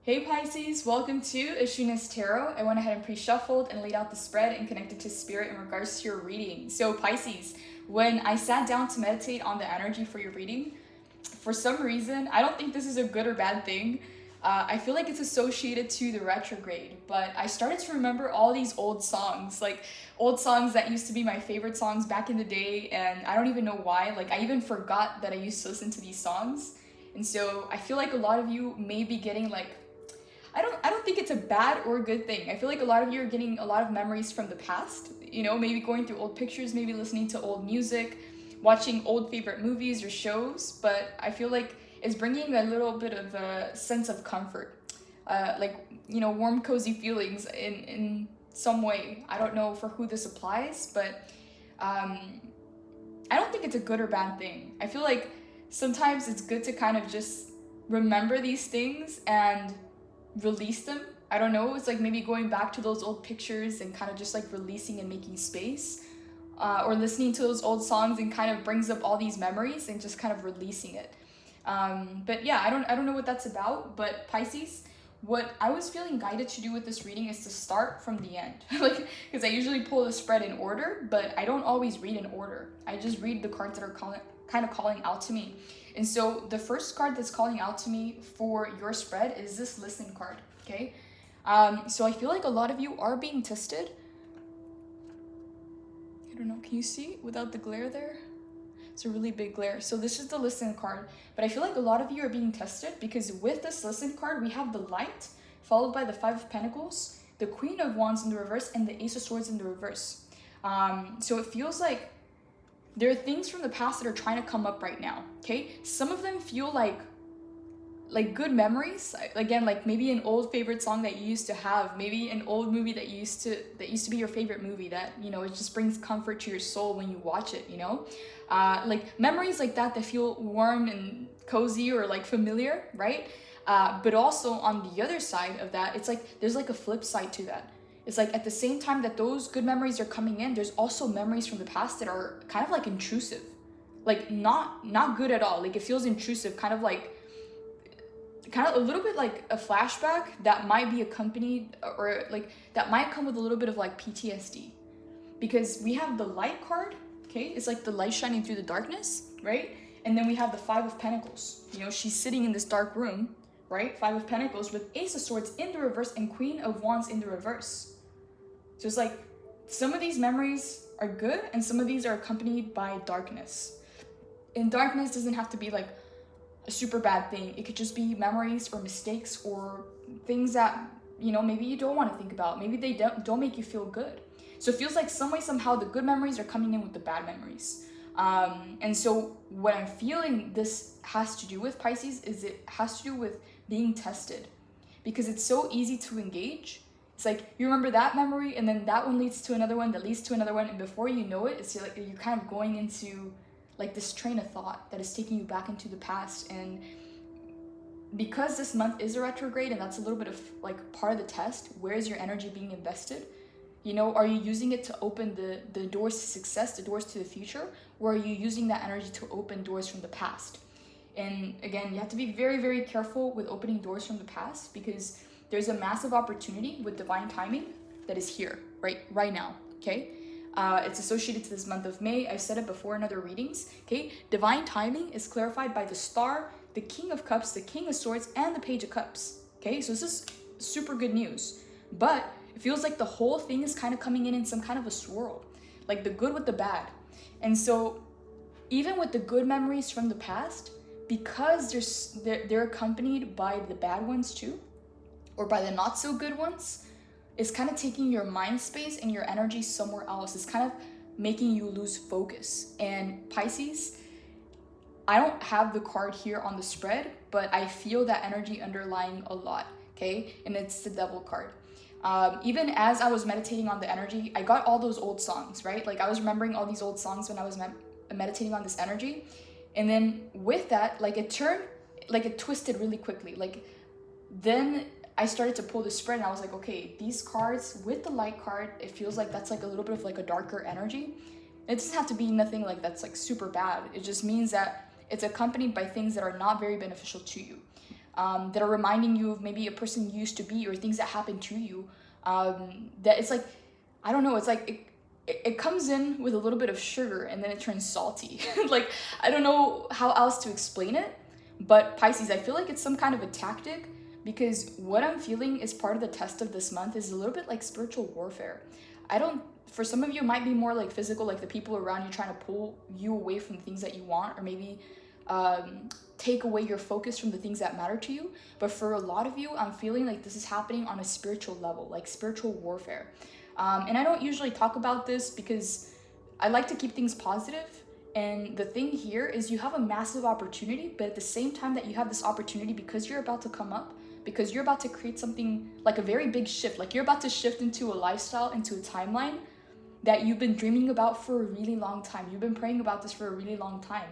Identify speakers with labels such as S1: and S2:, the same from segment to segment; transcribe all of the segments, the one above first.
S1: Hey Pisces, welcome to AshunasTarot. I went ahead and pre-shuffled and laid out the spread and connected to spirit in regards to your reading. So Pisces, when I sat down to meditate on the energy for your reading, for some reason, I don't think this is a good or bad thing. I feel like it's associated to the retrograde, but I started to remember all these old songs, like old songs that used to be my favorite songs back in the day, and I don't even know why. Like, I even forgot that I used to listen to these songs. And so I feel like a lot of you may be getting like, I don't think it's a bad or a good thing. I feel like a lot of you are getting a lot of memories from the past, you know, maybe going through old pictures, maybe listening to old music, watching old favorite movies or shows, but I feel like it's bringing a little bit of a sense of comfort, like, you know, warm, cozy feelings in some way. I don't know for who this applies, but I don't think it's a good or bad thing. I feel like sometimes it's good to kind of just remember these things and release them. I don't know, it's like maybe going back to those old pictures and kind of just like releasing and making space, or listening to those old songs and kind of brings up all these memories and just kind of releasing it. But yeah, I don't know what that's about. But Pisces, what I was feeling guided to do with this reading is to start from the end. Like, because I usually pull the spread in order, but I don't always read in order. I just read the cards that are kind of calling out to me. And so the first card that's calling out to me for your spread is this Listen card, okay? So I feel like a lot of you are being tested. I don't know, can you see without the glare there? It's a really big glare. So this is the Listen card, but I feel like a lot of you are being tested because with this Listen card, we have the Light, followed by the Five of Pentacles, the Queen of Wands in the reverse, and the Ace of Swords in the reverse. So it feels like there are things from the past that are trying to come up right now, okay? Some of them feel like good memories. Again, like maybe an old favorite song that you used to have, maybe an old movie that used to be your favorite movie that, you know, it just brings comfort to your soul when you watch it, you know? Like memories like that feel warm and cozy or like familiar, right? But also on the other side of that, it's like there's like a flip side to that. It's like at the same time that those good memories are coming in, there's also memories from the past that are kind of like intrusive, like not good at all. Like it feels intrusive, kind of a little bit like a flashback that might be accompanied, or like that might come with a little bit of like PTSD, because we have the Light card, okay? It's like the light shining through the darkness, right? And then we have the Five of Pentacles. You know, she's sitting in this dark room, right? Five of Pentacles with Ace of Swords in the reverse and Queen of Wands in the reverse. So it's like some of these memories are good and some of these are accompanied by darkness. And darkness doesn't have to be like a super bad thing. It could just be memories or mistakes or things that, you know, maybe you don't want to think about. Maybe they don't make you feel good. So it feels like some way, somehow the good memories are coming in with the bad memories. And so what I'm feeling this has to do with, Pisces, is it has to do with being tested, because it's so easy to engage. It's like you remember that memory and then that one leads to another one that leads to another one, and before you know it, it's like you're kind of going into like this train of thought that is taking you back into the past. And because this month is a retrograde and that's a little bit of like part of the test, where is your energy being invested? You know, are you using it to open the doors to success, the doors to the future, or are you using that energy to open doors from the past? And again, you have to be very, very careful with opening doors from the past, because there's a massive opportunity with divine timing that is here, right now, okay? It's associated to this month of May. I've said it before in other readings, okay? Divine timing is clarified by the Star, the King of Cups, the King of Swords, and the Page of Cups, okay? So this is super good news, but it feels like the whole thing is kind of coming in some kind of a swirl, like the good with the bad. And so even with the good memories from the past, because they're accompanied by the bad ones too, or by the not so good ones, it's kind of taking your mind space and your energy somewhere else. It's kind of making you lose focus. And Pisces, I don't have the card here on the spread, but I feel that energy underlying a lot, okay? And it's the Devil card. Even as I was meditating on the energy, I got all those old songs, right? Like I was remembering all these old songs when I was meditating on this energy. And then with that, like it twisted really quickly. Like then I started to pull the spread and I was like, okay, these cards with the Light card, it feels like that's like a little bit of like a darker energy. It doesn't have to be nothing like that's like super bad. It just means that it's accompanied by things that are not very beneficial to you. that are reminding you of maybe a person you used to be or things that happened to you. That it's like, I don't know, it's like it comes in with a little bit of sugar and then it turns salty. Like, I don't know how else to explain it, but Pisces, I feel like it's some kind of a tactic, because what I'm feeling is part of the test of this month is a little bit like spiritual warfare. For some of you, it might be more like physical, like the people around you trying to pull you away from the things that you want, or maybe take away your focus from the things that matter to you. But for a lot of you, I'm feeling like this is happening on a spiritual level, like spiritual warfare. And I don't usually talk about this because I like to keep things positive. And the thing here is you have a massive opportunity, but at the same time that you have this opportunity, because you're about to come up, because you're about to create something like a very big shift, like you're about to shift into a lifestyle, into a timeline that you've been dreaming about for a really long time. You've been praying about this for a really long time.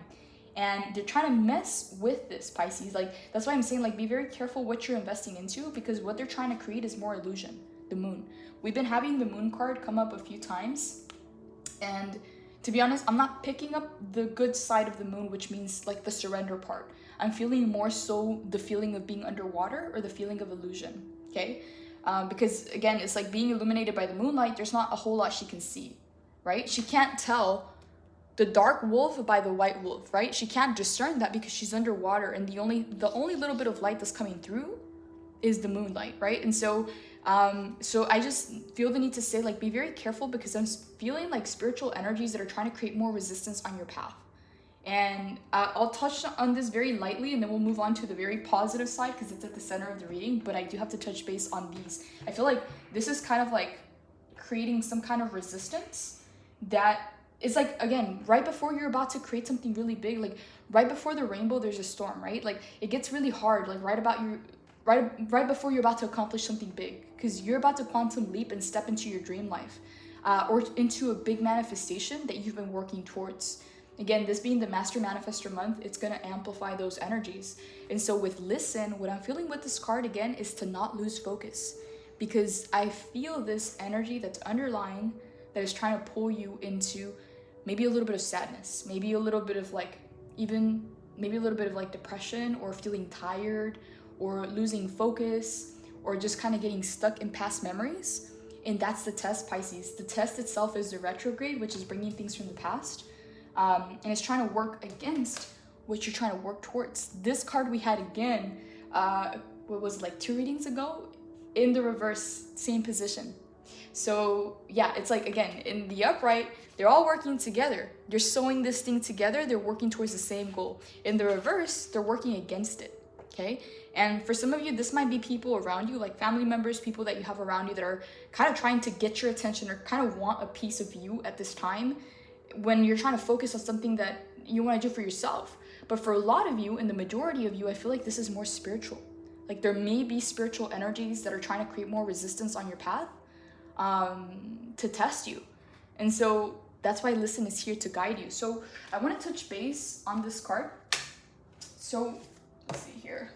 S1: And they're trying to mess with this, Pisces. Like, that's why I'm saying, like, be very careful what you're investing into, because what they're trying to create is more illusion. The moon. We've been having the moon card come up a few times. And to be honest, I'm not picking up the good side of the moon, which means like the surrender part. I'm feeling more so the feeling of being underwater or the feeling of illusion, okay? Because again, it's like being illuminated by the moonlight. There's not a whole lot she can see, right? She can't tell the dark wolf by the white wolf, right? She can't discern that because she's underwater, and the only little bit of light that's coming through is the moonlight, right? And so I just feel the need to say, like, be very careful, because I'm feeling like spiritual energies that are trying to create more resistance on your path. And I'll touch on this very lightly, and then we'll move on to the very positive side, because it's at the center of the reading, but I do have to touch base on these. I feel like this is kind of like creating some kind of resistance that is like, again, right before you're about to create something really big, like right before the rainbow, there's a storm, right? Like, it gets really hard, like right before you're about to accomplish something big, because you're about to quantum leap and step into your dream life, or into a big manifestation that you've been working towards. Again, this being the Master Manifestor month, it's going to amplify those energies. And so with Listen, what I'm feeling with this card again is to not lose focus, because I feel this energy that's underlying that is trying to pull you into maybe a little bit of sadness, maybe a little bit of like, even maybe a little bit of like depression, or feeling tired, or losing focus, or just kind of getting stuck in past memories. And that's the test, Pisces. The test itself is the retrograde, which is bringing things from the past. And it's trying to work against what you're trying to work towards. This card we had again, what was it, like 2 readings ago? In the reverse, same position. So yeah, it's like, again, in the upright, they're all working together. They're sewing this thing together. They're working towards the same goal. In the reverse, they're working against it, okay? And for some of you, this might be people around you, like family members, people that you have around you that are kind of trying to get your attention, or kind of want a piece of you at this time, when you're trying to focus on something that you want to do for yourself. But for a lot of you, and the majority of you, I feel like this is more spiritual. Like, there may be spiritual energies that are trying to create more resistance on your path, to test you. And so that's why Listen is here to guide you. So I want to touch base on this card. So let's see here.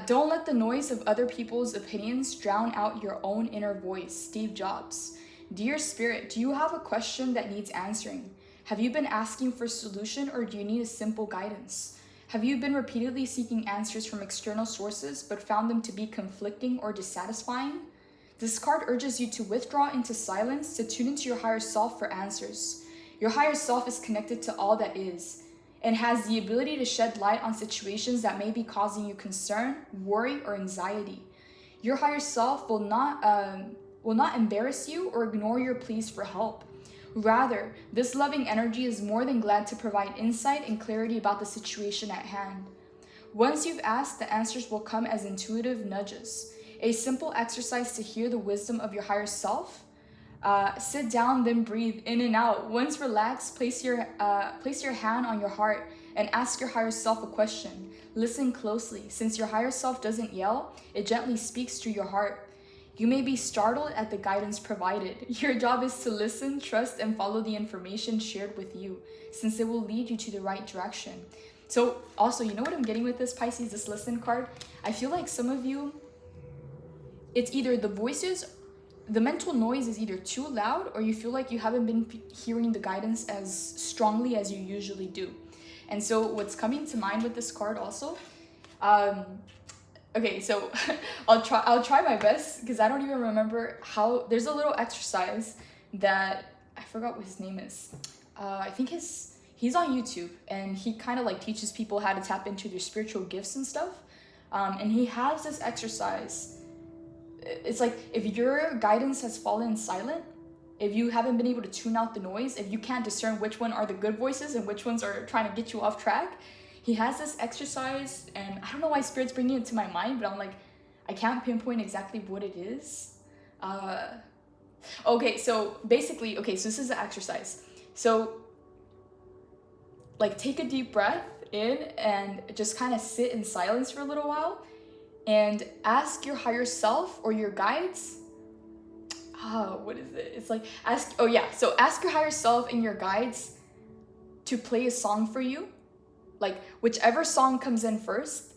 S1: Don't let the noise of other people's opinions drown out your own inner voice. Steve Jobs. Dear Spirit, do you have a question that needs answering? Have you been asking for a solution, or do you need a simple guidance? Have you been repeatedly seeking answers from external sources but found them to be conflicting or dissatisfying? This card urges you to withdraw into silence, to tune into your higher self for answers. Your higher self is connected to all that is, and has the ability to shed light on situations that may be causing you concern, worry, or anxiety. Your higher self will not embarrass you or ignore your pleas for help. Rather, this loving energy is more than glad to provide insight and clarity about the situation at hand. Once you've asked, the answers will come as intuitive nudges. A simple exercise to hear the wisdom of your higher self. Sit down, then breathe in and out. Once relaxed, place your hand on your heart and ask your higher self a question. Listen closely. Since your higher self doesn't yell, it gently speaks through your heart. You may be startled at the guidance provided. Your job is to listen, trust, and follow the information shared with you, since it will lead you to the right direction. So also, you know what I'm getting with this, Pisces, this Listen card? I feel like some of you, it's either the voices the mental noise is either too loud or you feel like you haven't been hearing the guidance as strongly as you usually do. And so what's coming to mind with this card also, okay, so I'll try my best because I don't even remember how. There's a little exercise that I forgot what his name is. I think he's on YouTube, and he kind of like teaches people how to tap into their spiritual gifts and stuff. And he has this exercise. It's like, if your guidance has fallen silent, if you haven't been able to tune out the noise, if you can't discern which one are the good voices and which ones are trying to get you off track, he has this exercise, and I don't know why Spirit's bringing it to my mind, but I'm like, I can't pinpoint exactly what it is. Okay, so basically, okay, so this is the exercise. So, like, take a deep breath in and just kind of sit in silence for a little while and ask your higher self or your guides. What is it? It's like, ask your higher self and your guides to play a song for you. Like, whichever song comes in first.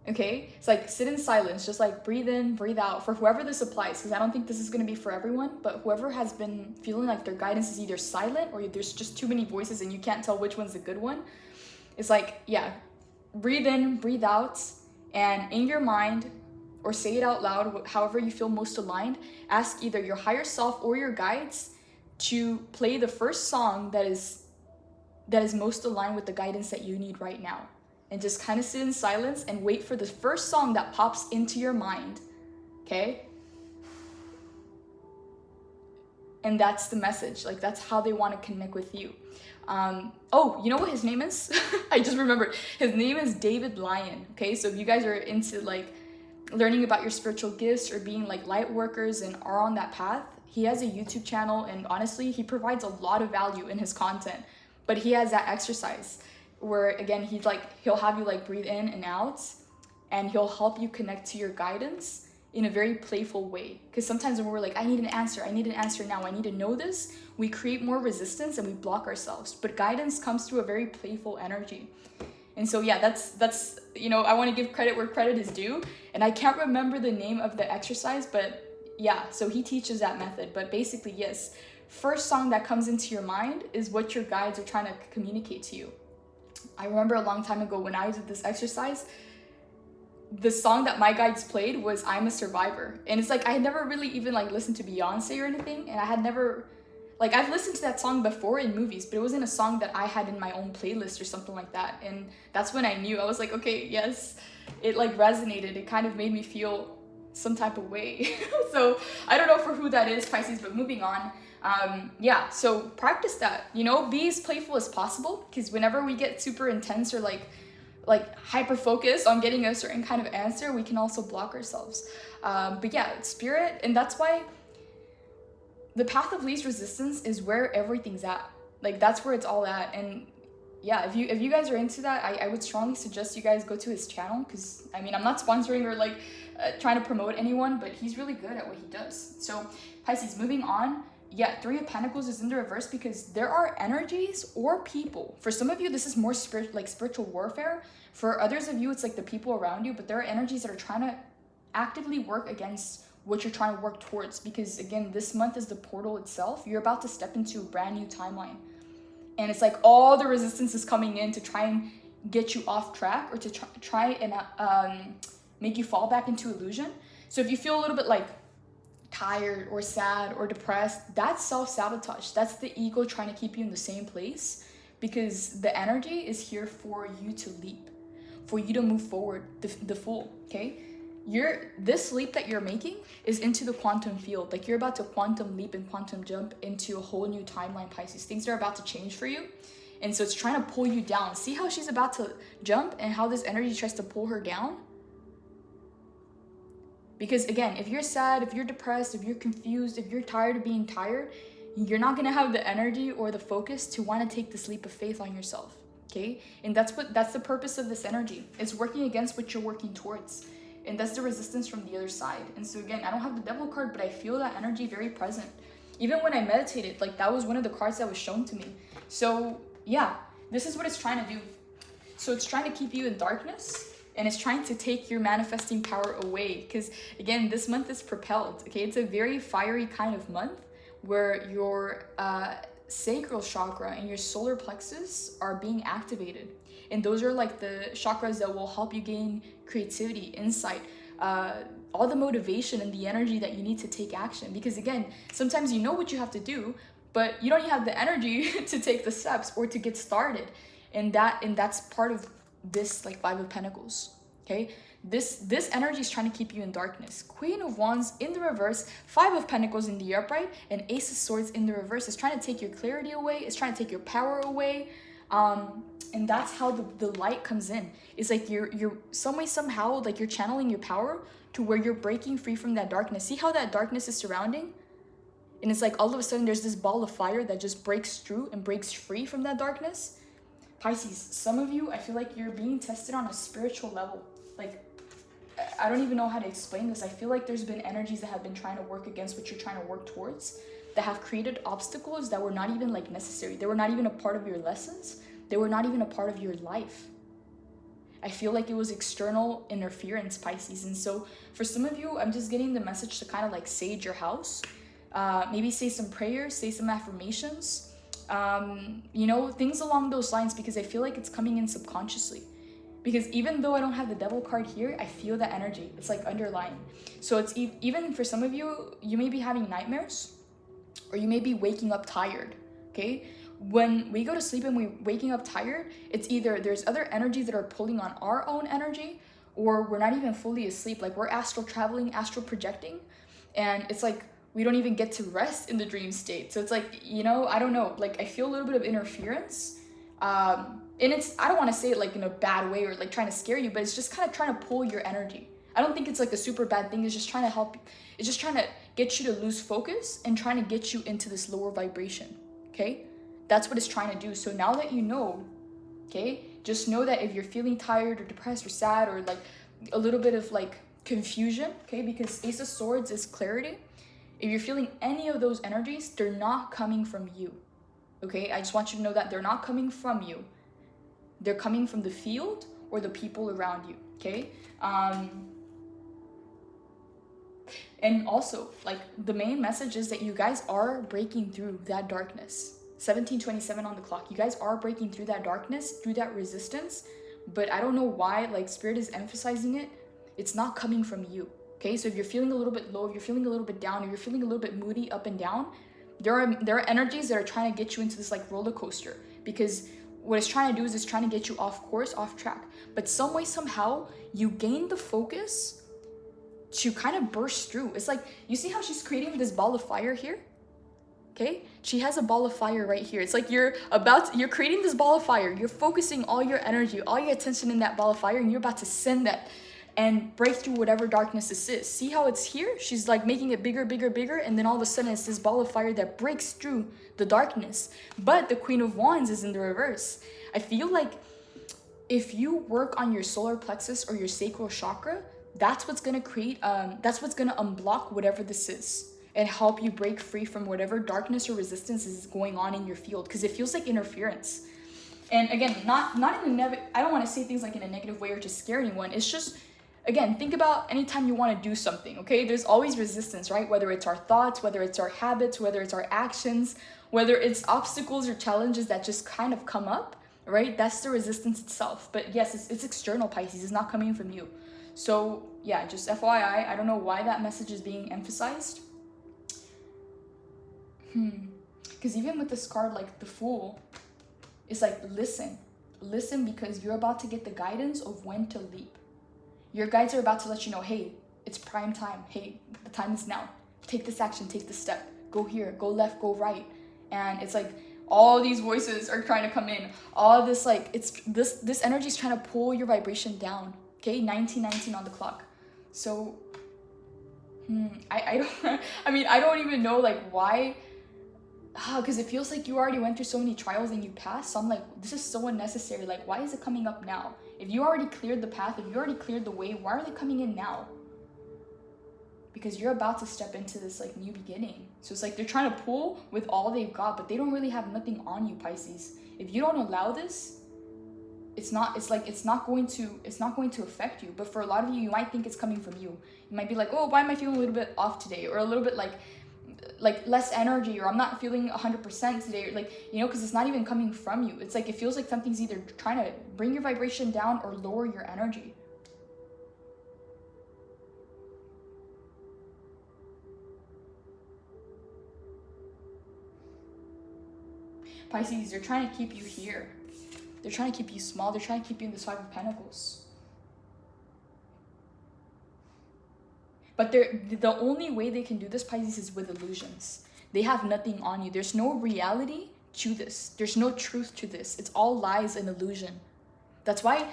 S1: Okay, it's like, sit in silence, just like breathe in, breathe out, for whoever this applies, because I don't think this is going to be for everyone, but whoever has been feeling like their guidance is either silent or there's just too many voices and you can't tell which one's the good one. It's like, yeah, breathe in, breathe out, and in your mind, or say it out loud, however you feel most aligned, ask either your higher self or your guides to play the first song that is most aligned with the guidance that you need right now. And just kind of sit in silence and wait for the first song that pops into your mind, okay? And that's the message. Like, that's how they want to connect with you. Oh, you know what his name is? I just remembered. His name is David Lyon, okay? So if you guys are into, like, learning about your spiritual gifts or being, like, light workers and are on that path, he has a YouTube channel, and honestly, he provides a lot of value in his content. But he has that exercise where, again, he'll have you like breathe in and out, and he'll help you connect to your guidance in a very playful way. Because sometimes when we're like, I need an answer now, I need to know this, we create more resistance and we block ourselves. But guidance comes through a very playful energy. And so yeah, that's you know, I want to give credit where credit is due, and I can't remember the name of the exercise, but yeah, so he teaches that method. But basically, yes, first song that comes into your mind is what your guides are trying to communicate to you. I remember a long time ago when I did this exercise, the song that my guides played was I'm a Survivor. And it's like, I had never really even like listened to Beyonce or anything. And I had never, like, I've listened to that song before in movies, but it wasn't a song that I had in my own playlist or something like that. And that's when I knew. I was like, okay, yes, it like resonated. It kind of made me feel some type of way. So I don't know for who that is, Pisces, but moving on. Yeah, so practice that, you know, be as playful as possible, because whenever we get super intense or like hyper focused on getting a certain kind of answer, we can also block ourselves. But yeah, spirit, and that's why the path of least resistance is where everything's at. Like, that's where it's all at. And yeah, if you guys are into that, I would strongly suggest you guys go to his channel, because I mean, I'm not sponsoring or like trying to promote anyone, but he's really good at what he does. So Pisces, moving on. Yeah, Three of Pentacles is in the reverse because there are energies or people. For some of you, this is more spiritual warfare. For others of you, it's like the people around you, but there are energies that are trying to actively work against what you're trying to work towards. Because again, this month is the portal itself. You're about to step into a brand new timeline. And it's like all the resistance is coming in to try and get you off track, or to try and make you fall back into illusion. So if you feel a little bit like tired or sad or depressed, that's self-sabotage. That's the ego trying to keep you in the same place, because the energy is here for you to leap, for you to move forward, the full, okay? This leap that you're making is into the quantum field. Like, you're about to quantum leap and quantum jump into a whole new timeline, Pisces. Things are about to change for you. And so it's trying to pull you down. See how she's about to jump and how this energy tries to pull her down? Because again, if you're sad, if you're depressed, if you're confused, if you're tired of being tired, you're not gonna have the energy or the focus to want to take this leap of faith on yourself, okay? And that's the purpose of this energy. It's working against what you're working towards. And that's the resistance from the other side. And so again, I don't have the Devil card, but I feel that energy very present. Even when I meditated, like, that was one of the cards that was shown to me. So yeah, this is what it's trying to do. So it's trying to keep you in darkness, And it's trying to take your manifesting power away. Because again, this month is propelled. Okay, it's a very fiery kind of month where your sacral chakra and your solar plexus are being activated. And those are like the chakras that will help you gain creativity, insight, all the motivation and the energy that you need to take action. Because again, sometimes you know what you have to do, but you don't have the energy to take the steps or to get started. And that's part of this like Five of Pentacles. Okay, this energy is trying to keep you in darkness. Queen of Wands in the reverse, Five of Pentacles in the upright, and Ace of Swords in the reverse. It's trying to take your clarity away. It's trying to take your power away. And that's how the light comes in. It's like you're some way, somehow, like you're channeling your power to where you're breaking free from that darkness. See how that darkness is surrounding? And it's like all of a sudden there's this ball of fire that just breaks through and breaks free from that darkness. Pisces, some of you, I feel like you're being tested on a spiritual level. Like, I don't even know how to explain this. I feel like there's been energies that have been trying to work against what you're trying to work towards, that have created obstacles that were not even like necessary. They were not even a part of your lessons. They were not even a part of your life. I feel like it was external interference, Pisces. And so for some of you, I'm just getting the message to kind of like sage your house. Maybe say some prayers, say some affirmations, you know, things along those lines, because I feel like it's coming in subconsciously. Because even though I don't have the Devil card here, I feel that energy. It's like underlying. So it's even for some of you, you may be having nightmares, or you may be waking up tired, okay? When we go to sleep and we're waking up tired, it's either there's other energies that are pulling on our own energy, or we're not even fully asleep. Like we're astral traveling, astral projecting, and it's like we don't even get to rest in the dream state. So it's like, you know, I don't know, like I feel a little bit of interference. And it's, I don't want to say it like in a bad way or like trying to scare you, but it's just kind of trying to pull your energy. I don't think it's like a super bad thing. It's just trying to help. It's just trying to get you to lose focus and trying to get you into this lower vibration. Okay. That's what it's trying to do. So now that you know, okay, just know that if you're feeling tired or depressed or sad or like a little bit of like confusion, okay, because Ace of Swords is clarity. If you're feeling any of those energies, they're not coming from you. Okay, I just want you to know that they're not coming from you. They're coming from the field or the people around you, okay? And also, like, the main message is that you guys are breaking through that darkness. 17:27 on the clock. You guys are breaking through that darkness, through that resistance, but I don't know why, like, Spirit is emphasizing it. It's not coming from you, okay? So if you're feeling a little bit low, if you're feeling a little bit down, if you're feeling a little bit moody up and down, there are energies that are trying to get you into this like roller coaster, because what it's trying to do is it's trying to get you off course, off track. But some way, somehow, you gain the focus to kind of burst through. It's like, you see how she's creating this ball of fire here? Okay? She has a ball of fire right here. It's like you're creating this ball of fire. You're focusing all your energy, all your attention in that ball of fire, and you're about to send that and break through whatever darkness this is. See how it's here? She's like making it bigger, bigger, bigger, and then all of a sudden it's this ball of fire that breaks through the darkness. But the Queen of Wands is in the reverse. I feel like if you work on your solar plexus or your sacral chakra, that's what's gonna create, that's what's gonna unblock whatever this is and help you break free from whatever darkness or resistance is going on in your field, because it feels like interference. And again, not in a I don't want to say things like in a negative way or to scare anyone. It's just, again, think about anytime you want to do something, okay? There's always resistance, right? Whether it's our thoughts, whether it's our habits, whether it's our actions, whether it's obstacles or challenges that just kind of come up, right? That's the resistance itself. But yes, it's external, Pisces. It's not coming from you. So yeah, just FYI, I don't know why that message is being emphasized. Because even with this card, like the Fool, it's like, listen, because you're about to get the guidance of when to leap. Your guides are about to let you know, hey, it's prime time. Hey, the time is now. Take this action, take this step. Go here, go left, go right. And it's like all these voices are trying to come in. All this, like, it's this energy is trying to pull your vibration down. Okay, 1919 on the clock. So, I don't even know like why. Because it feels like you already went through so many trials and you passed. So I'm like, this is so unnecessary. Like, why is it coming up now? If you already cleared the path, if you already cleared the way, why are they coming in now? Because you're about to step into this like new beginning. So it's like they're trying to pull with all they've got, but they don't really have nothing on you, Pisces. If you don't allow this, it's not going to affect you. But for a lot of you, you might think it's coming from you. You might be like, oh, why am I feeling a little bit off today, or a little bit like less energy, or I'm not feeling 100% today, or like, you know, because it's not even coming from you. It's like it feels like something's either trying to bring your vibration down or lower your energy. Pisces, they're trying to keep you here. They're trying to keep you small. They're trying to keep you in this Five of Pentacles. But the only way they can do this, Pisces, is with illusions. They have nothing on you. There's no reality to this. There's no truth to this. It's all lies and illusion. That's why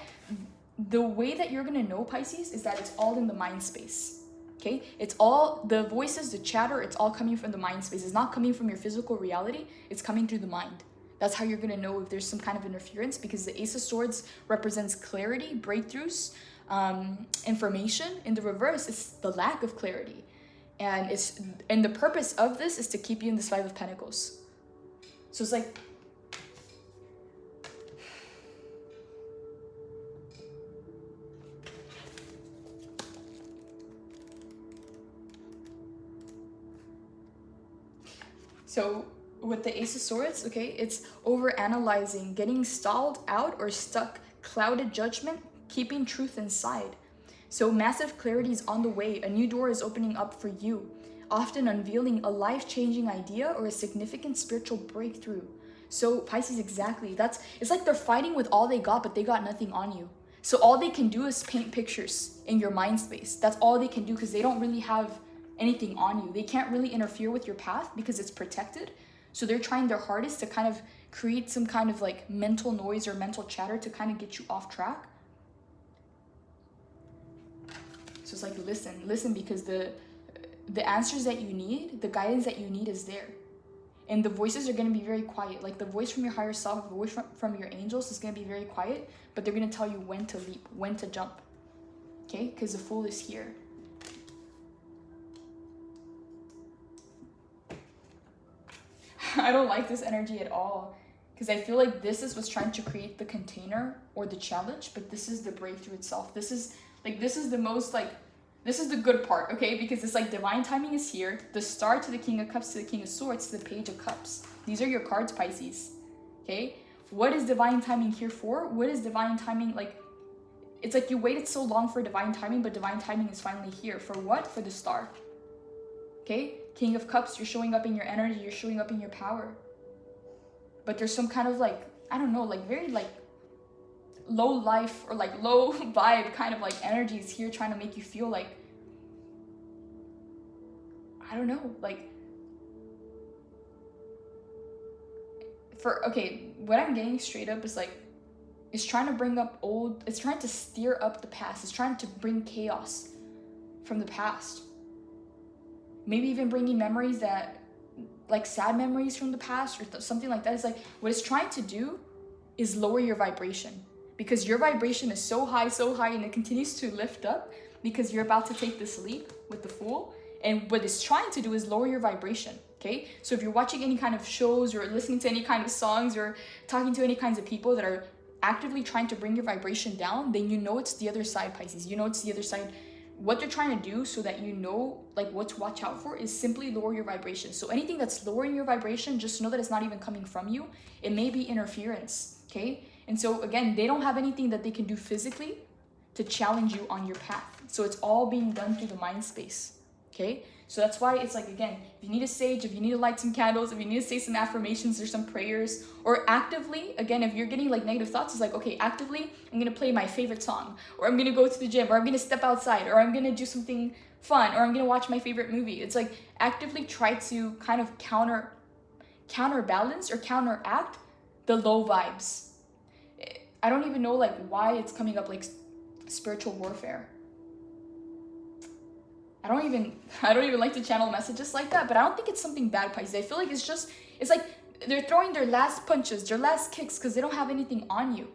S1: the way that you're going to know, Pisces, is that it's all in the mind space. Okay? It's all, the voices, the chatter, it's all coming from the mind space. It's not coming from your physical reality. It's coming through the mind. That's how you're going to know if there's some kind of interference, because the Ace of Swords represents clarity, breakthroughs, information. In the reverse, it's the lack of clarity. And the purpose of this is to keep you in this Five of Pentacles. So it's like, so with the Ace of Swords, okay, it's over-analyzing, getting stalled out or stuck, clouded judgment, keeping truth inside. So massive clarity is on the way. A new door is opening up for you, often unveiling a life-changing idea or a significant spiritual breakthrough. So Pisces, exactly. It's like they're fighting with all they got, but they got nothing on you. So all they can do is paint pictures in your mind space. That's all they can do, because they don't really have anything on you. They can't really interfere with your path because it's protected. So they're trying their hardest to kind of create some kind of like mental noise or mental chatter to kind of get you off track. So it's like, listen, because the answers that you need, the guidance that you need is there. And the voices are going to be very quiet. Like the voice from your higher self, the voice from your angels is going to be very quiet, but they're going to tell you when to leap, when to jump. Okay? Because the Fool is here. I don't like this energy at all, because I feel like this is what's trying to create the container or the challenge, but this is the breakthrough itself. This is the most, like, this is the good part, okay? Because it's like divine timing is here. The Star to the King of Cups to the King of Swords to the Page of Cups. These are your cards, Pisces, okay? What is divine timing here for? What is divine timing, like, it's like you waited so long for divine timing, but divine timing is finally here. For what? For the Star, okay? King of Cups, you're showing up in your energy, you're showing up in your power. But there's some kind of like, I don't know, like very like low life or like low vibe kind of like energies here trying to make you feel like, I don't know, like, okay, what I'm getting straight up is like, it's trying to bring up it's trying to steer up the past. It's trying to bring chaos from the past. Maybe even bringing memories that, like sad memories from the past or something like that. It's like, what it's trying to do is lower your vibration, because your vibration is so high, and it continues to lift up because you're about to take this leap with the Fool. And what it's trying to do is lower your vibration, okay? So if you're watching any kind of shows or listening to any kind of songs or talking to any kinds of people that are actively trying to bring your vibration down, then you know it's the other side, Pisces. You know it's the other side. What they're trying to do, so that you know like what to watch out for, is simply lower your vibration. So anything that's lowering your vibration, just know that it's not even coming from you. It may be interference, okay? And so again, they don't have anything that they can do physically to challenge you on your path. So it's all being done through the mind space, okay? So that's why it's like, again, if you need a sage, if you need to light some candles, if you need to say some affirmations or some prayers, or actively, again, if you're getting like negative thoughts, it's like, okay, actively, I'm going to play my favorite song, or I'm going to go to the gym, or I'm going to step outside, or I'm going to do something fun, or I'm going to watch my favorite movie. It's like actively try to kind of counterbalance or counteract the low vibes. I don't even know like why it's coming up like spiritual warfare. I don't even like to channel messages like that, but I don't think it's something bad, Pisces. I feel like it's like they're throwing their last punches, their last kicks, because they don't have anything on you.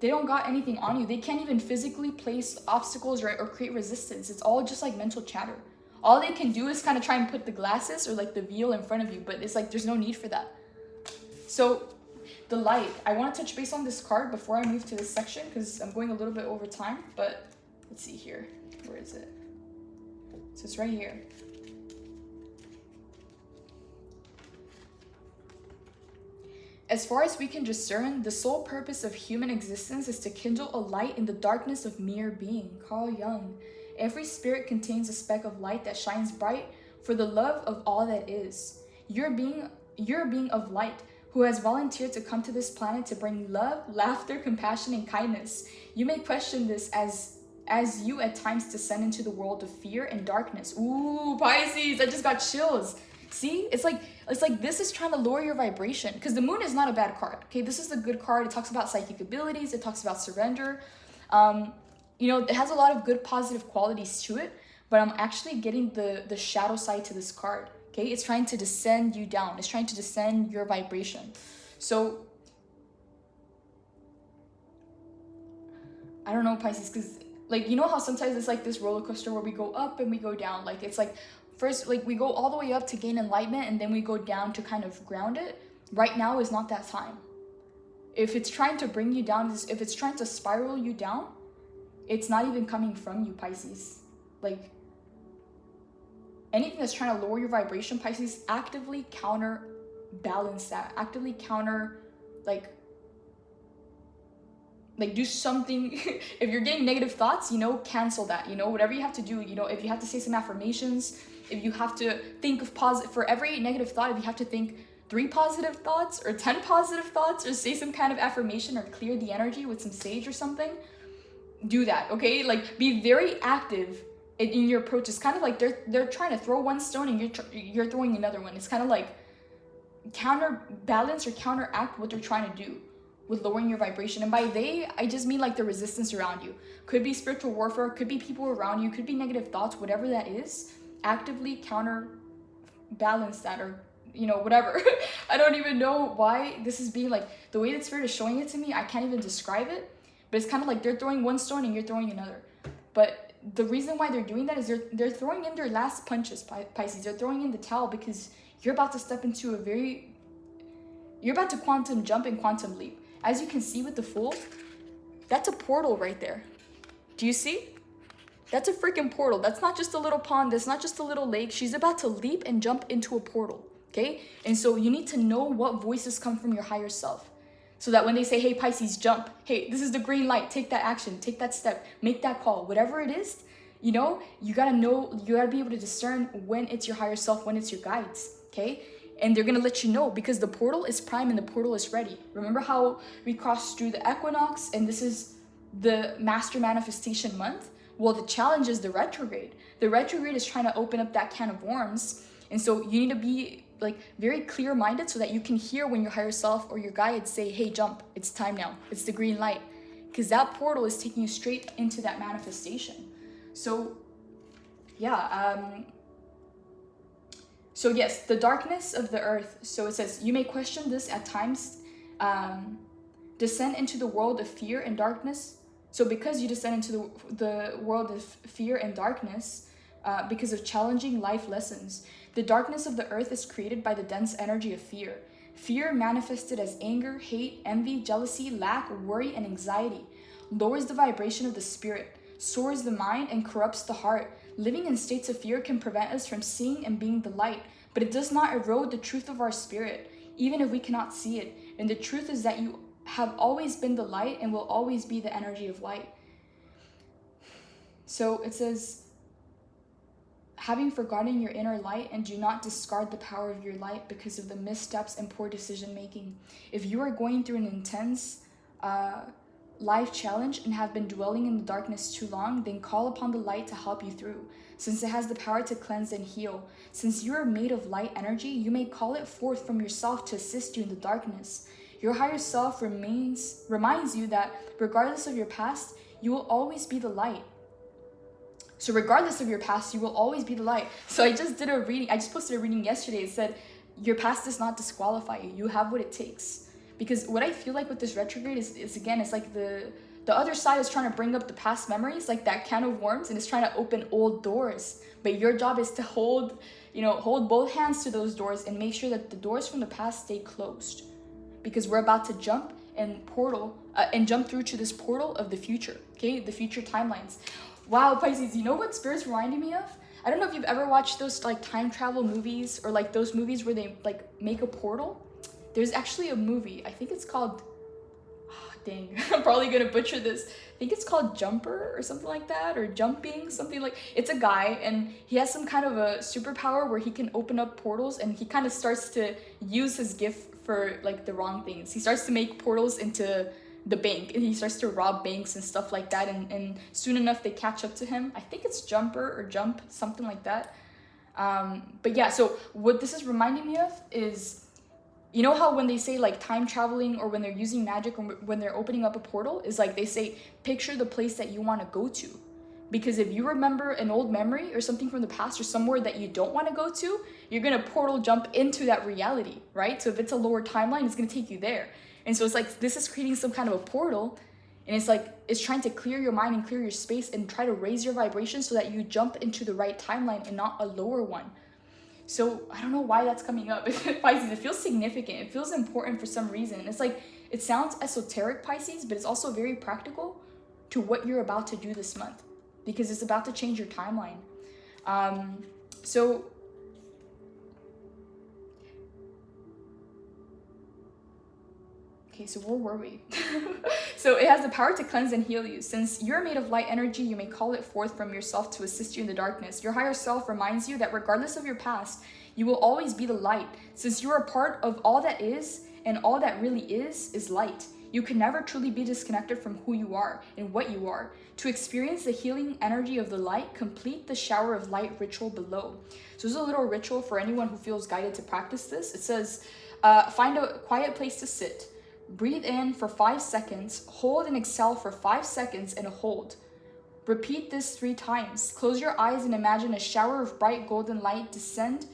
S1: They don't got anything on you. They can't even physically place obstacles or create resistance. It's all just like mental chatter. All they can do is kind of try and put the glasses or like the veil in front of you, but it's like there's no need for that. So the light. I want to touch base on this card before I move to this section because I'm going a little bit over time, but let's see here. Where is it? So it's right here. As far as we can discern, the sole purpose of human existence is to kindle a light in the darkness of mere being. Carl Jung. Every spirit contains a speck of light that shines bright for the love of all that is. You're a being of light who has volunteered to come to this planet to bring love, laughter, compassion, and kindness. You may question this as you at times descend into the world of fear and darkness. Ooh, Pisces, I just got chills. See, it's like this is trying to lower your vibration, because the moon is not a bad card. Okay, this is a good card. It talks about psychic abilities. It talks about surrender. You know, it has a lot of good positive qualities to it, but I'm actually getting the shadow side to this card. Okay, it's trying to descend you down. It's trying to descend your vibration. So I don't know, Pisces, because like, you know how sometimes it's like this roller coaster where we go up and we go down. Like, it's like first, like, we go all the way up to gain enlightenment and then we go down to kind of ground it. Right now is not that time. If it's trying to bring you down, if it's trying to spiral you down, it's not even coming from you, Pisces. Like, anything that's trying to lower your vibration, Pisces, actively counterbalance that. Actively counter, like do something. If you're getting negative thoughts, you know, cancel that. You know, whatever you have to do, you know, if you have to say some affirmations, if you have to think of positive, for every negative thought, if you have to think 3 positive thoughts or 10 positive thoughts, or say some kind of affirmation or clear the energy with some sage or something, do that, okay? Like, be very active in your approach. It's kind of like they're trying to throw one stone and you're throwing another one. It's kind of like counterbalance or counteract what they're trying to do with lowering your vibration. And by they, I just mean like the resistance around you. Could be spiritual warfare, could be people around you, could be negative thoughts, whatever that is. Actively counterbalance that, or, you know, whatever. I don't even know why this is being like, the way that Spirit is showing it to me, I can't even describe it. But it's kind of like they're throwing one stone and you're throwing another. But the reason why they're doing that is they're throwing in their last punches, Pisces. They're throwing in the towel because you're about to step into you're about to quantum jump and quantum leap. As you can see with the Fool, that's a portal right there. Do you see? That's a freaking portal. That's not just a little pond. That's not just a little lake. She's about to leap and jump into a portal, okay? And so you need to know what voices come from your higher self, so that when they say, hey, Pisces, jump. Hey, this is the green light. Take that action. Take that step. Make that call. Whatever it is, you know, you got to be able to discern when it's your higher self, when it's your guides, okay? And they're going to let you know, because the portal is prime and the portal is ready. Remember how we crossed through the equinox and this is the master manifestation month? Well, the challenge is the retrograde. The retrograde is trying to open up that can of worms. And so you need to be like very clear-minded so that you can hear when your higher self or your guides say, hey, jump, it's time now. It's the green light. Because that portal is taking you straight into that manifestation. So, yeah, so yes, the darkness of the earth. So it says, you may question this at times, descend into the world of fear and darkness. So because you descend into the world of fear and darkness, because of challenging life lessons, the darkness of the earth is created by the dense energy of fear. Fear manifested as anger, hate, envy, jealousy, lack, worry, and anxiety, lowers the vibration of the spirit, soars the mind, and corrupts the heart. Living in states of fear can prevent us from seeing and being the light, but it does not erode the truth of our spirit, even if we cannot see it. And the truth is that you have always been the light and will always be the energy of light. So it says, having forgotten your inner light, and do not discard the power of your light because of the missteps and poor decision making. If you are going through an intense life challenge and have been dwelling in the darkness too long, then call upon the light to help you through, since it has the power to cleanse and heal. Since you are made of light energy, you may call it forth from yourself to assist you in the darkness. Your higher self reminds you that regardless of your past, you will always be the light. So regardless of your past, you will always be the light. So I just did a reading. I just posted a reading yesterday. It said, your past does not disqualify you. You have what it takes. Because what I feel like with this retrograde is again, it's like the other side is trying to bring up the past memories, like that can of worms, and it's trying to open old doors. But your job is to hold both hands to those doors and make sure that the doors from the past stay closed. because we're about to jump and jump through to this portal of the future, okay? The future timelines. Wow, Pisces, you know what Spirit's reminding me of? I don't know if you've ever watched those like time travel movies, or like those movies where they like make a portal. There's actually a movie, I think it's called, dang, I'm probably gonna butcher this. I think it's called Jumper or something like that, or Jumping, something like, it's a guy and he has some kind of a superpower where he can open up portals, and he kind of starts to use his gift for like the wrong things. He starts to make portals into the bank, and he starts to rob banks and stuff like that, and soon enough they catch up to him. I think it's Jumper or Jump, something like that. But yeah, so what this is reminding me of is, you know how when they say like time traveling, or when they're using magic, or when they're opening up a portal, is like they say picture the place that you want to go to, because if you remember an old memory or something from the past, or somewhere that you don't want to go to, you're gonna portal jump into that reality, right? So if it's a lower timeline, it's gonna take you there. And so it's like this is creating some kind of a portal, and it's like it's trying to clear your mind and clear your space and try to raise your vibration so that you jump into the right timeline and not a lower one. So I don't know why that's coming up. Pisces, it feels significant. It feels important for some reason. It's like, it sounds esoteric, Pisces, but it's also very practical to what you're about to do this month, because it's about to change your timeline. Okay, so where were we? So it has the power to cleanse and heal you. Since you're made of light energy, you may call it forth from yourself to assist you in the darkness. Your higher self reminds you that regardless of your past, you will always be the light. Since you are a part of all that is, and all that really is light. You can never truly be disconnected from who you are and what you are. To experience the healing energy of the light, complete the shower of light ritual below. So this is a little ritual for anyone who feels guided to practice this. It says, find a quiet place to sit. Breathe in for 5 seconds, hold and exhale for 5 seconds, and hold. Repeat this 3 times. Close your eyes and imagine a shower of bright golden light descend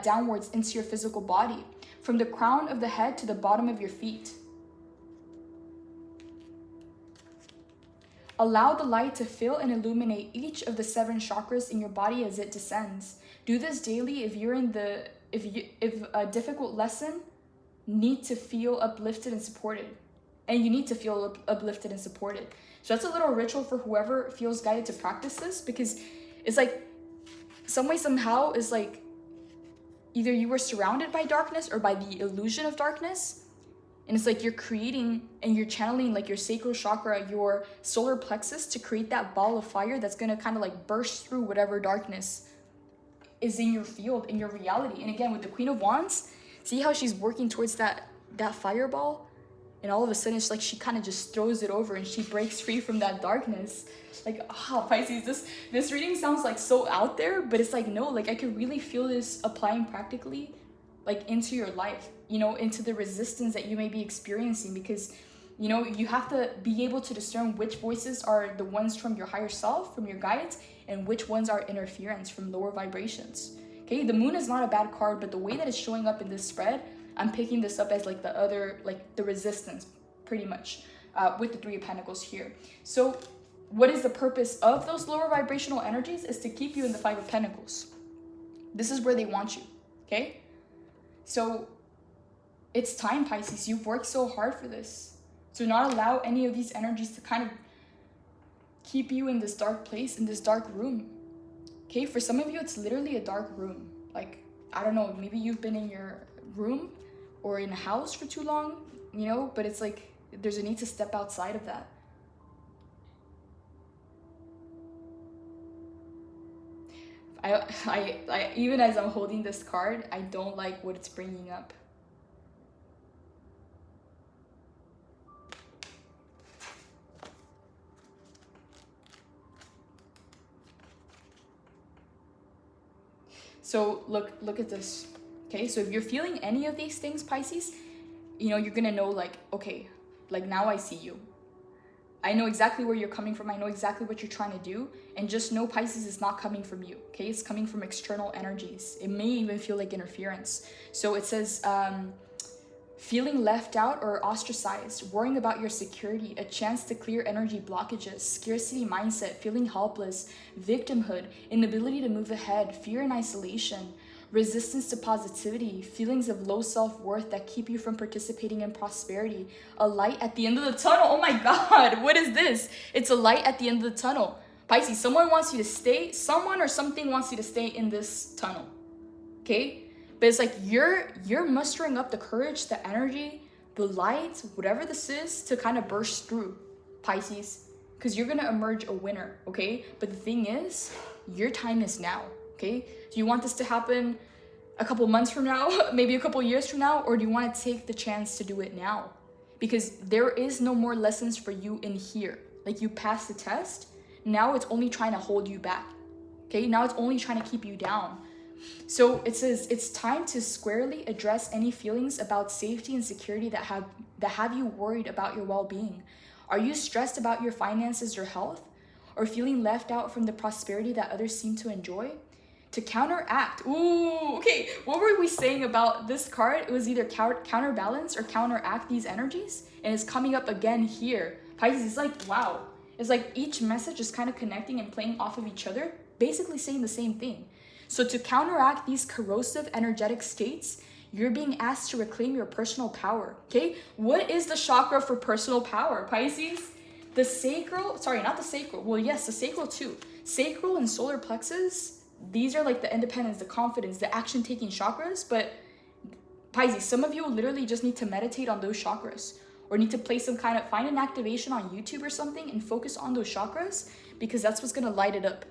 S1: downwards into your physical body, from the crown of the head to the bottom of your feet. Allow the light to fill and illuminate each of the 7 chakras in your body as it descends. Do this daily if a difficult lesson need to feel uplifted and supported, and you need to feel uplifted and supported. So that's a little ritual for whoever feels guided to practice this, because it's like some way somehow is like either you were surrounded by darkness or by the illusion of darkness, and it's like you're creating and you're channeling like your sacral chakra, your solar plexus, to create that ball of fire that's going to kind of like burst through whatever darkness is in your field, in your reality. And again, with the Queen of Wands, see how she's working towards that fireball, and all of a sudden it's like she kind of just throws it over and she breaks free from that darkness. Like, Pisces, this reading sounds like so out there, but it's like, no, like I can really feel this applying practically like into your life, you know, into the resistance that you may be experiencing, because you know, you have to be able to discern which voices are the ones from your higher self, from your guides, and which ones are interference from lower vibrations. Okay, the moon is not a bad card, but the way that it's showing up in this spread, I'm picking this up as like the other, like the resistance, pretty much, with the 3 of Pentacles here. So what is the purpose of those lower vibrational energies? Is to keep you in the 5 of Pentacles. This is where they want you, okay? So it's time, Pisces. You've worked so hard for this. To not allow any of these energies to kind of keep you in this dark place, in this dark room. Okay, for some of you, it's literally a dark room. Like, I don't know, maybe you've been in your room or in a house for too long, you know, but it's like there's a need to step outside of that. I even as I'm holding this card, I don't like what it's bringing up. So look at this, okay? So if you're feeling any of these things, Pisces, you know, you're gonna know like, okay, like now I see you. I know exactly where you're coming from. I know exactly what you're trying to do. And just know, Pisces, is not coming from you, okay? It's coming from external energies. It may even feel like interference. So it says, feeling left out or ostracized, worrying about your security, a chance to clear energy blockages, scarcity mindset, feeling helpless, victimhood, inability to move ahead, fear and isolation, resistance to positivity, feelings of low self-worth that keep you from participating in prosperity, a light at the end of the tunnel. Oh my God, what is this? It's a light at the end of the tunnel. Pisces, someone wants you to stay, someone or something wants you to stay in this tunnel, okay? But it's like you're mustering up the courage, the energy, the light, whatever this is, to kind of burst through, Pisces, because you're gonna emerge a winner, okay? But the thing is, your time is now, okay? Do you want this to happen a couple months from now, maybe a couple years from now, or do you want to take the chance to do it now? Because there is no more lessons for you in here. Like, you passed the test, now it's only trying to hold you back, okay? Now it's only trying to keep you down. So it says it's time to squarely address any feelings about safety and security that have you worried about your well-being. Are you stressed about your finances or health, or feeling left out from the prosperity that others seem to enjoy? To counteract, ooh, okay, what were we saying about this card? It was either counterbalance or counteract these energies, and it's coming up again here. Pisces, it's like, wow. It's like each message is kind of connecting and playing off of each other, basically saying the same thing. So to counteract these corrosive energetic states, you're being asked to reclaim your personal power, okay? What is the chakra for personal power, Pisces? The sacral, sorry, not the sacral. Well, yes, the sacral too. Sacral and solar plexus, these are like the independence, the confidence, the action-taking chakras. But Pisces, some of you literally just need to meditate on those chakras, or need to play some kind of, find an activation on YouTube or something and focus on those chakras, because that's what's gonna light it up.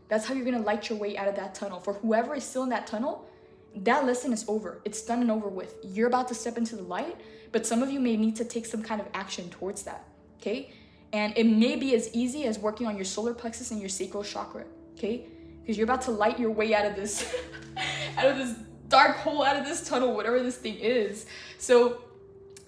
S1: That's how you're gonna light your way out of that tunnel. For whoever is still in that tunnel, that lesson is over. It's done and over with. You're about to step into the light, but some of you may need to take some kind of action towards that, okay? And it may be as easy as working on your solar plexus and your sacral chakra, okay? Because you're about to light your way out of this, out of this dark hole, out of this tunnel, whatever this thing is. So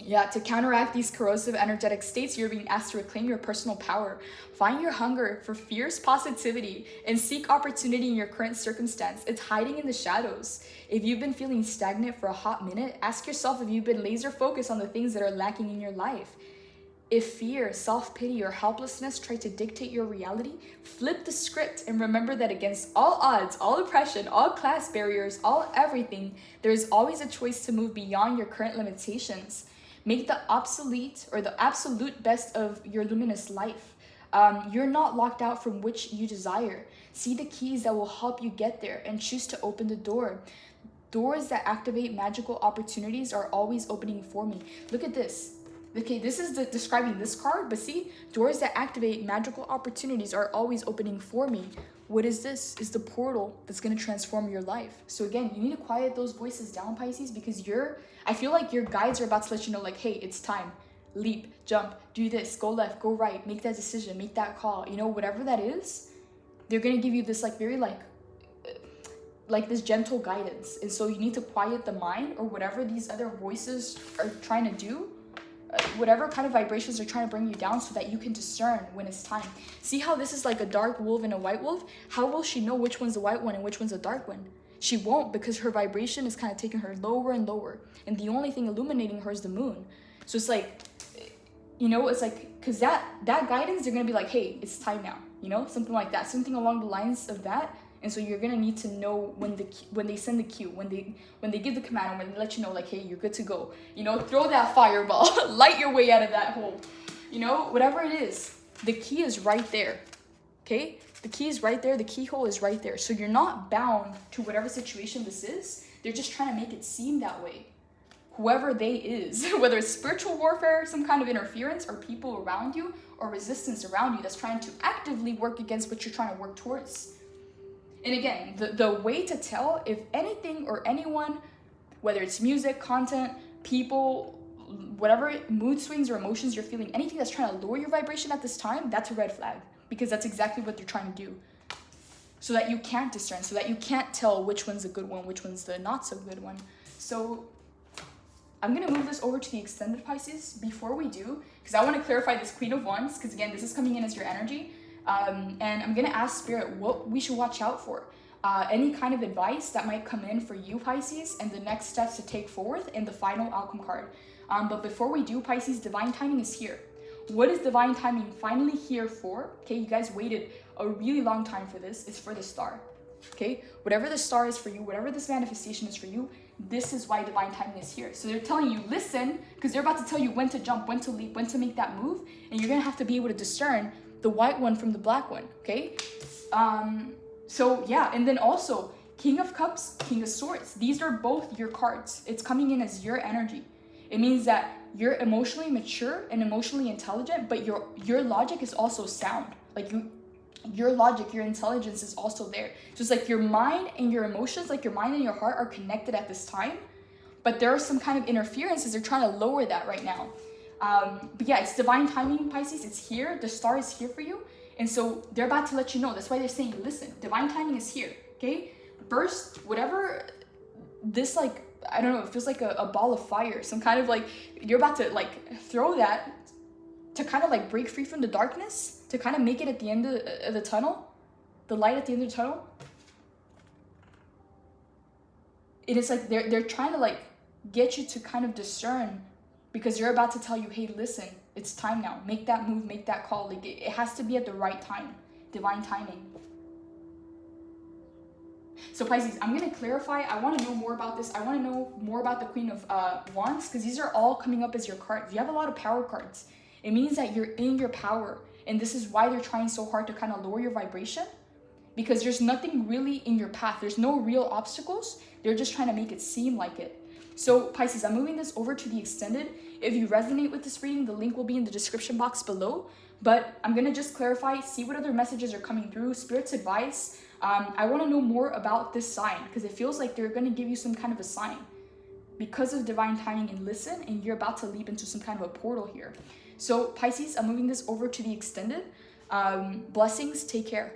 S1: yeah, to counteract these corrosive energetic states, you're being asked to reclaim your personal power. Find your hunger for fierce positivity and seek opportunity in your current circumstance. It's hiding in the shadows. If you've been feeling stagnant for a hot minute, ask yourself if you've been laser focused on the things that are lacking in your life. If fear, self-pity, or helplessness try to dictate your reality, flip the script and remember that against all odds, all oppression, all class barriers, all everything, there is always a choice to move beyond your current limitations. Make the obsolete or the absolute best of your luminous life. You're not locked out from which you desire. See the keys that will help you get there and choose to open the door. Doors that activate magical opportunities are always opening for me. Look at this. Okay, this is describing this card, but see, doors that activate magical opportunities are always opening for me. What is this? Is the portal that's going to transform your life. So again, you need to quiet those voices down, Pisces, because I feel like your guides are about to let you know, like, hey, it's time. Leap, jump, do this, go left, go right, make that decision, make that call. You know, whatever that is, they're going to give you this like very like this gentle guidance. And so you need to quiet the mind or whatever these other voices are trying to do. Whatever kind of vibrations are trying to bring you down, so that you can discern when it's time. See how this is like a dark wolf and a white wolf? How will she know which one's the white one and which one's the dark one? She won't, because her vibration is kind of taking her lower and lower. And the only thing illuminating her is the moon. So it's like, you know, it's like, because that guidance, they're going to be like, hey, it's time now. You know, something like that. Something along the lines of that. And so you're going to need to know when they send the cue, when they give the command, and when they let you know, like, hey, you're good to go. You know, throw that fireball, light your way out of that hole. You know, whatever it is, the key is right there, okay? The key is right there. The keyhole is right there. So you're not bound to whatever situation this is. They're just trying to make it seem that way. Whoever they is, whether it's spiritual warfare, some kind of interference, or people around you, or resistance around you that's trying to actively work against what you're trying to work towards. And again, the way to tell if anything or anyone, whether it's music, content, people, whatever mood swings or emotions you're feeling, anything that's trying to lower your vibration at this time, that's a red flag, because that's exactly what they're trying to do. So that you can't discern, so that you can't tell which one's the good one, which one's the not so good one. So I'm going to move this over to the extended Pisces. Before we do, because I want to clarify this Queen of Wands, because again, this is coming in as your energy. And I'm going to ask Spirit what we should watch out for. Any kind of advice that might come in for you, Pisces, and the next steps to take forward in the final outcome card. But before we do, Pisces, divine timing is here. What is divine timing finally here for? Okay, you guys waited a really long time for this. It's for the star. okay? Whatever the star is for you, whatever this manifestation is for you, this is why divine timing is here. So they're telling you, listen, because they're about to tell you when to jump, when to leap, when to make that move, and you're gonna have to be able to discern the white one from the black one, okay? So yeah, and then also, King of Cups, King of Swords. These are both your cards. It's coming in as your energy. It means that you're emotionally mature and emotionally intelligent, but your logic is also sound. Like your logic, your intelligence is also there. So it's like your mind and your emotions, like your mind and your heart are connected at this time, but there are some kind of interferences. They're trying to lower that right now. But yeah, it's divine timing, Pisces. It's here. The star is here for you. And so they're about to let you know. That's why they're saying, listen, divine timing is here, okay? Burst, whatever this, like, I don't know, it feels like a ball of fire. Some kind of like, you're about to like throw that to kind of like break free from the darkness, to kind of make it at the end of the tunnel, the light at the end of the tunnel. It is like they're trying to like get you to kind of discern, because you're about to tell you, hey, listen, it's time now. Make that move, make that call. Like it has to be at the right time, divine timing. So Pisces, I'm going to clarify. I want to know more about this. I want to know more about the Queen of Wands, because these are all coming up as your cards. You have a lot of power cards. It means that you're in your power. And this is why they're trying so hard to kind of lower your vibration, because there's nothing really in your path. There's no real obstacles. They're just trying to make it seem like it. So Pisces, I'm moving this over to the extended. If you resonate with this reading, the link will be in the description box below. But I'm going to just clarify, see what other messages are coming through, Spirit's advice. I want to know more about this sign, because it feels like they're going to give you some kind of a sign because of divine timing, and listen, and you're about to leap into some kind of a portal here. So Pisces, I'm moving this over to the extended. Blessings, take care.